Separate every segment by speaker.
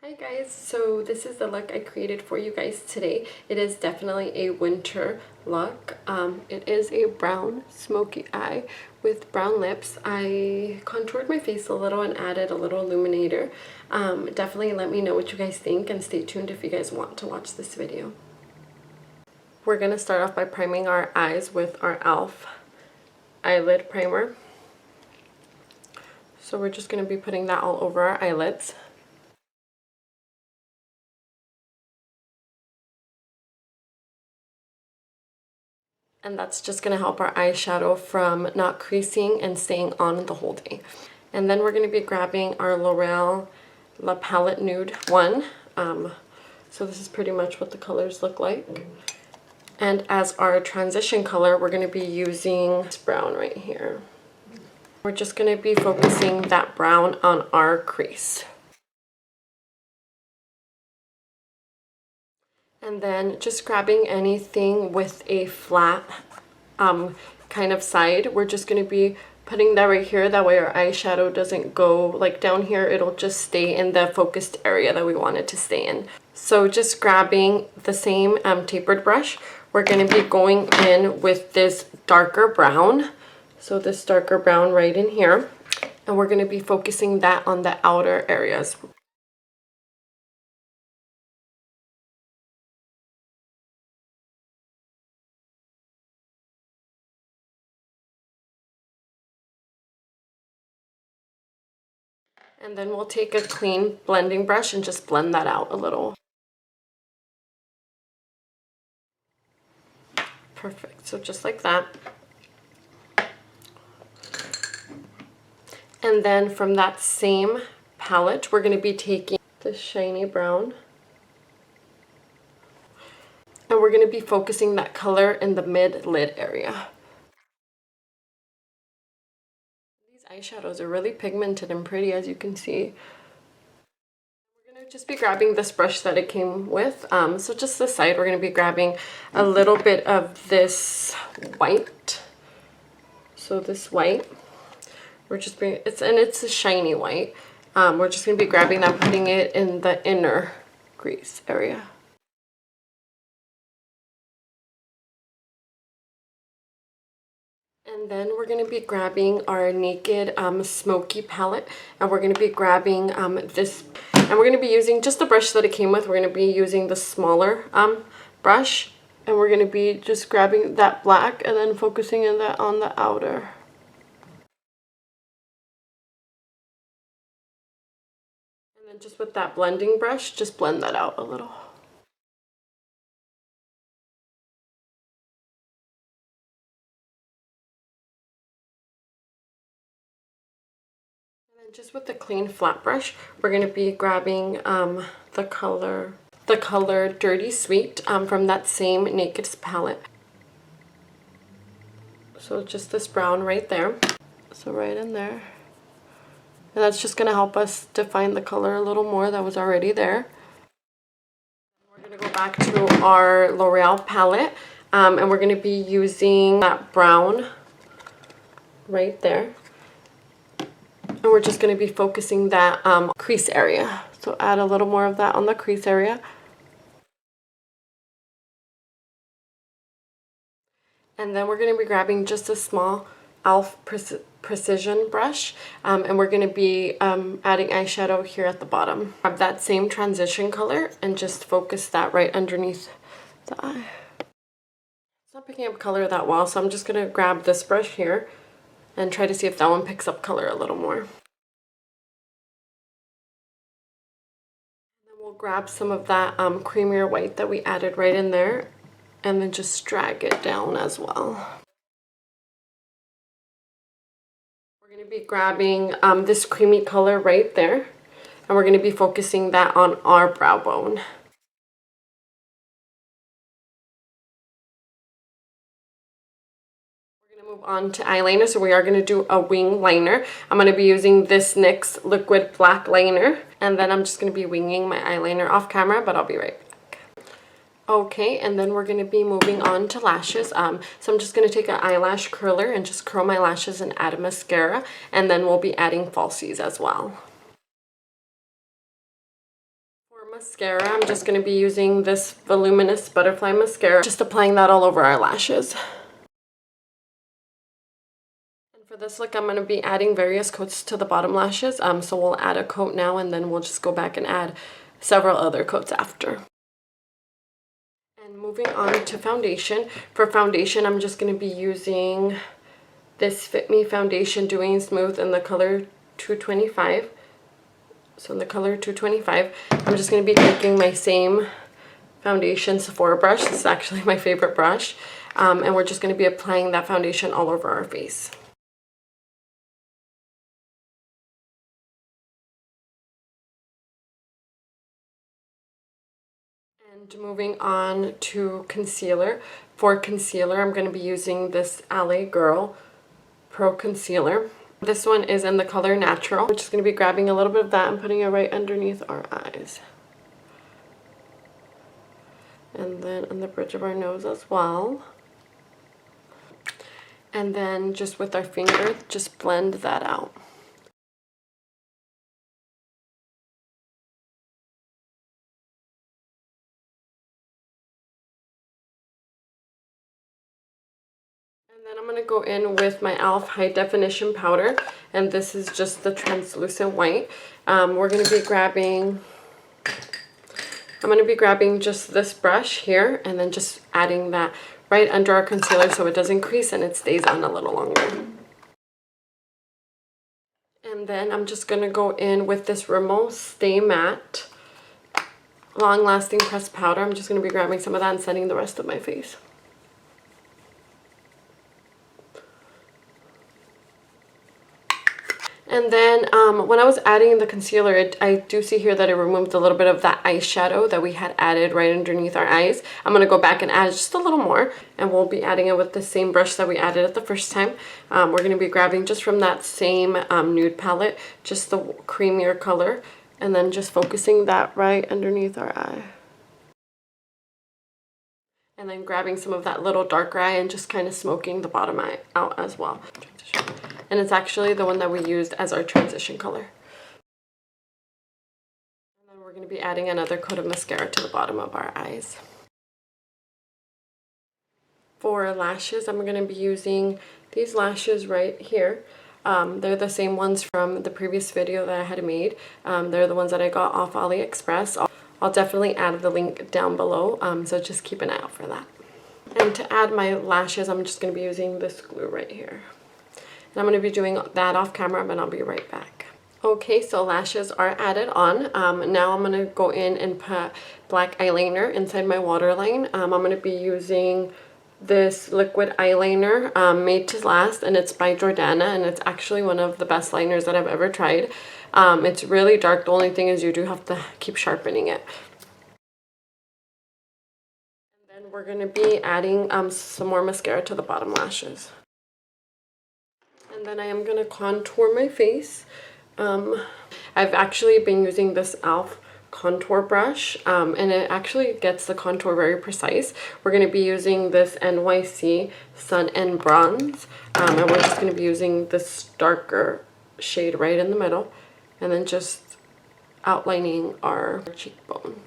Speaker 1: Hi guys, so this is the look I created for you guys today. It is definitely a winter look. It is a brown smoky eye with brown lips. I contoured my face a little and added a little illuminator. Definitely let me know what you guys think and stay tuned if you guys want to watch this video. We're going to start off by priming our eyes with our e.l.f. eyelid primer. So we're just going to be putting that all over our eyelids. And that's just going to help our eyeshadow from not creasing and staying on the whole day. And then we're going to be grabbing our Loreal La Palette Nude 1. So this is pretty much what the colors look like. And as our transition color, we're going to be using this brown right here. We're just going to be focusing that brown on our crease. And then just grabbing anything with a flat kind of side. We're just going to be putting that right here. That way our eyeshadow doesn't go like down here. It'll just stay in the focused area that we want it to stay in. So just grabbing the same tapered brush, we're going to be going in with this darker brown. So this darker brown right in here. And we're going to be focusing that on the outer areas. And then we'll take a clean blending brush and just blend that out a little. Perfect, so just like that. And then from that same palette, we're going to be taking this shiny brown. And we're going to be focusing that color in the mid-lid area. Eyeshadows are really pigmented and pretty, as you can see. We're going to just be grabbing this brush that it came with. So just this side, we're going to be grabbing a little bit of this white. So this white, we're just being, it's a shiny white. We're just going to be grabbing that, putting it in the inner crease area. And then we're going to be grabbing our Naked Smoky palette, and we're going to be grabbing this, and we're going to be using just the brush that it came with. We're going to be using the smaller brush, and we're going to be just grabbing that black and then focusing in that on the outer. And then just with that blending brush, just blend that out a little. And then just with the clean flat brush, we're going to be grabbing the color Dirty Sweet from that same Naked palette. So just this brown right there. So right in there. And that's just going to help us define the color a little more that was already there. We're going to go back to our L'Oreal palette, and we're going to be using that brown right there. And we're just going to be focusing that crease area. So add a little more of that on the crease area. And then we're going to be grabbing just a small e.l.f. precision brush, and we're going to be adding eyeshadow here at the bottom. Grab that same transition color and just focus that right underneath the eye. It's not picking up color that well, so I'm just going to grab this brush here and try to see if that one picks up color a little more. And then we'll grab some of that creamier white that we added right in there and then just drag it down as well. We're going to be grabbing this creamy color right there, and we're going to be focusing that on our brow bone. We're going to move on to eyeliner, so we are going to do a wing liner. I'm going to be using this NYX liquid black liner, and then I'm just going to be winging my eyeliner off camera, but I'll be right back. Okay, and then we're going to be moving on to lashes. So I'm just going to take an eyelash curler and just curl my lashes and add a mascara, and then we'll be adding falsies as well. mascara, I'm just going to be using this voluminous butterfly mascara, just applying that all over our lashes. And for this look, I'm going to be adding various coats to the bottom lashes. So we'll add a coat now, and then we'll just go back and add several other coats after. And moving on to foundation. For foundation, I'm just going to be using this Fit Me foundation, Dewy and Smooth, in the color 225. So in the color 225, I'm just going to be taking my same foundation Sephora brush. This is actually my favorite brush. And we're just going to be applying that foundation all over our face. And moving on to concealer. For concealer, I'm going to be using this LA Girl Pro Concealer. This one is in the color Natural. We're just going to be grabbing a little bit of that and putting it right underneath our eyes. And then on the bridge of our nose as well. And then just with our finger, just blend that out. And then I'm going to go in with my e.l.f. High Definition Powder, and this is just the translucent white. We're going to be grabbing, I'm going to be grabbing just this brush here, and then just adding that right under our concealer so it doesn't crease and it stays on a little longer. And then I'm just going to go in with this Rimmel Stay Matte Long Lasting Pressed Powder. I'm just going to be grabbing some of that and setting the rest of my face. And then when I was adding the concealer, I do see here that it removed a little bit of that eyeshadow that we had added right underneath our eyes. I'm going to go back and add just a little more, and we'll be adding it with the same brush that we added it the first time. We're going to be grabbing just from that same nude palette, just the creamier color, and then just focusing that right underneath our eye. And then grabbing some of that little darker eye and just kind of smoking the bottom eye out as well. And it's actually the one that we used as our transition color. And then we're going to be adding another coat of mascara to the bottom of our eyes. For lashes, I'm going to be using these lashes right here. They're the same ones from the previous video that I had made. They're the ones that I got off AliExpress. I'll definitely add the link down below, so just keep an eye out for that. And to add my lashes, I'm just going to be using this glue right here. And I'm going to be doing that off camera, but I'll be right back. Okay, so lashes are added on. Now I'm going to go in and put black eyeliner inside my waterline. I'm going to be using this liquid eyeliner Made to Last, and it's by Jordana, and it's actually one of the best liners that I've ever tried. It's really dark. The only thing is you do have to keep sharpening it. And then we're going to be adding some more mascara to the bottom lashes. And then I am going to contour my face. I've actually been using this e.l.f. contour brush, and it actually gets the contour very precise. We're going to be using this NYC Sun and Bronze, and we're just going to be using this darker shade right in the middle, and then just outlining our cheekbone.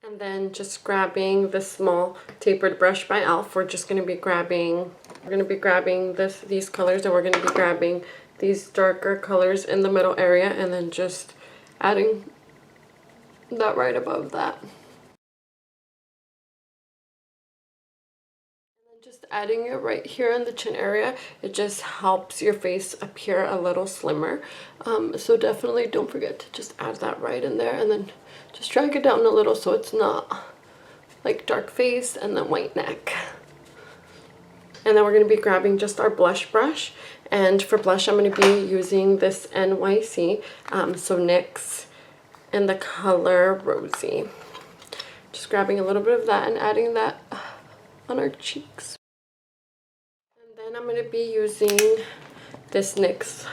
Speaker 1: And then just grabbing the small tapered brush by e.l.f. We're just going to be grabbing these colors, and we're going to be grabbing these darker colors in the middle area, and then just adding that right above that. Just adding it right here in the chin area. It just helps your face appear a little slimmer. So definitely don't forget to just add that right in there, and then just drag it down a little so it's not like dark face and then white neck. And then we're going to be grabbing just our blush brush. And for blush, I'm going to be using this NYC, so NYX in the color Rosy. Just grabbing a little bit of that and adding that on our cheeks. And then I'm going to be using this NYX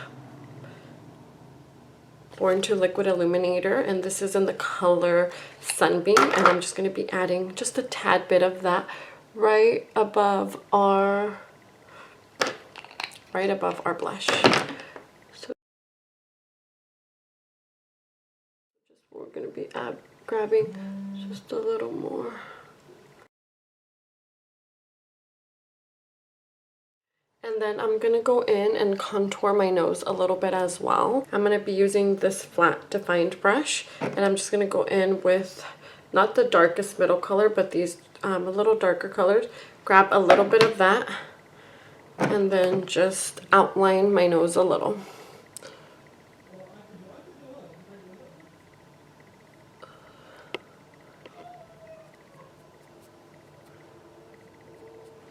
Speaker 1: Born to Liquid Illuminator, and this is in the color Sunbeam, and I'm just going to be adding just a tad bit of that right above our blush. So we're going to be grabbing just a little more. And then I'm going to go in and contour my nose a little bit as well. I'm going to be using this flat defined brush, and I'm just going to go in with not the darkest middle color, but these a little darker colors. Grab a little bit of that and then just outline my nose a little.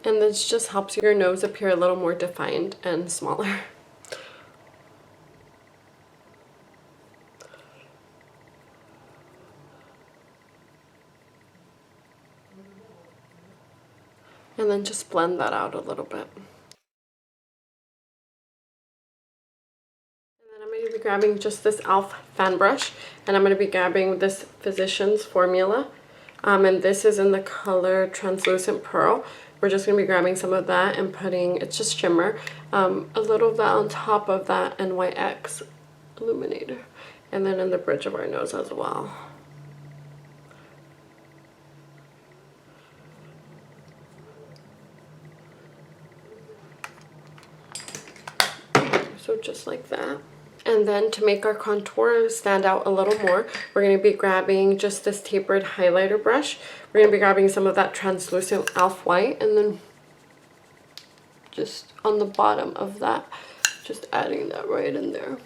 Speaker 1: And this just helps your nose appear a little more defined and smaller. And then just blend that out a little bit. And then I'm going to be grabbing just this e.l.f. fan brush, and I'm going to be grabbing this Physicians Formula. And this is in the color Translucent Pearl. We're just going to be grabbing some of that and putting, it's just shimmer, a little of that on top of that NYX illuminator. And then in the bridge of our nose as well. So just like that. And then to make our contour stand out a little more, we're going to be grabbing just this tapered highlighter brush. We're going to be grabbing some of that translucent e.l.f. white, and then just on the bottom of that, just adding that right in there.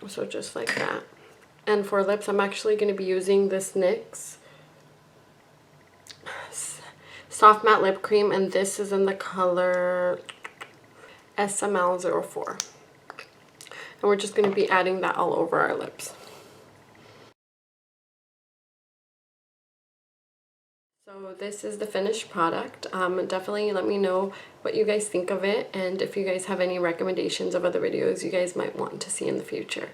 Speaker 1: So just like that. And for lips, I'm actually going to be using this NYX Soft Matte Lip Cream, and this is in the color SML04. And we're just going to be adding that all over our lips. So this is the finished product. Definitely let me know what you guys think of it, and if you guys have any recommendations of other videos you guys might want to see in the future.